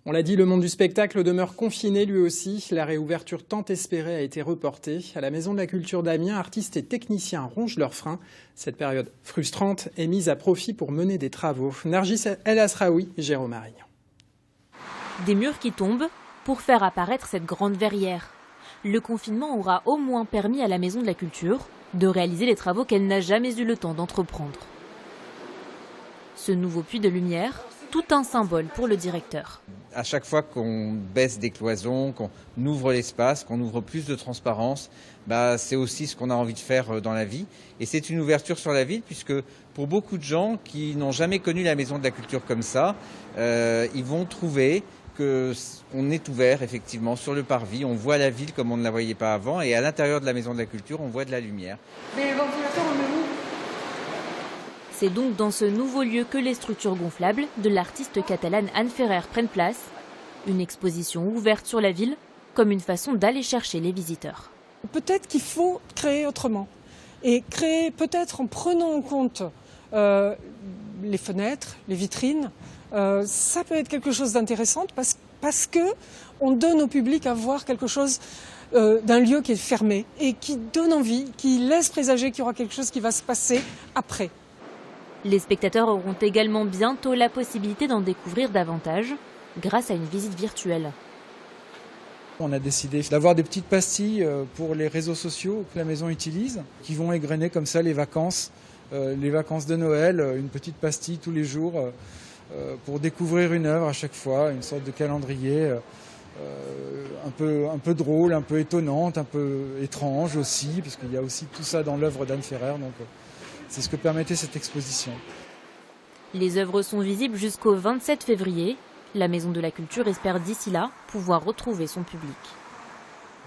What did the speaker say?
On l'a dit, le monde du spectacle demeure confiné lui aussi. La réouverture tant espérée a été reportée. À la Maison de la Culture d'Amiens, artistes et techniciens rongent leurs freins. Cette période frustrante est mise à profit pour mener des travaux. Nargis El Asraoui, Jérôme Marignan. Des murs qui tombent pour faire apparaître cette grande verrière. Le confinement aura au moins permis à la Maison de la Culture de réaliser les travaux qu'elle n'a jamais eu le temps d'entreprendre. Ce nouveau puits de lumière, tout un symbole pour le directeur. À chaque fois qu'on baisse des cloisons, qu'on ouvre l'espace, qu'on ouvre plus de transparence, c'est aussi ce qu'on a envie de faire dans la vie. Et c'est une ouverture sur la ville, puisque pour beaucoup de gens qui n'ont jamais connu la Maison de la Culture comme ça, ils vont trouver qu'on est ouvert effectivement sur le parvis. On voit la ville comme on ne la voyait pas avant, et à l'intérieur de la Maison de la Culture, on voit de la lumière. Mais les ventilateurs, on met où ? C'est donc dans ce nouveau lieu que les structures gonflables de l'artiste catalane Anne Ferrer prennent place. Une exposition ouverte sur la ville, comme une façon d'aller chercher les visiteurs. Peut-être qu'il faut créer autrement. Et créer peut-être en prenant en compte les fenêtres, les vitrines. Ça peut être quelque chose d'intéressant parce que on donne au public à voir quelque chose d'un lieu qui est fermé et qui donne envie, qui laisse présager qu'il y aura quelque chose qui va se passer après. Les spectateurs auront également bientôt la possibilité d'en découvrir davantage grâce à une visite virtuelle. On a décidé d'avoir des petites pastilles pour les réseaux sociaux que la maison utilise, qui vont égrener comme ça les vacances de Noël, une petite pastille tous les jours pour découvrir une œuvre à chaque fois, une sorte de calendrier un peu drôle, un peu étonnante, un peu étrange aussi, parce qu'il y a aussi tout ça dans l'œuvre d'Anne Ferrer. Donc, c'est ce que permettait cette exposition. Les œuvres sont visibles jusqu'au 27 février. La Maison de la Culture espère d'ici là pouvoir retrouver son public.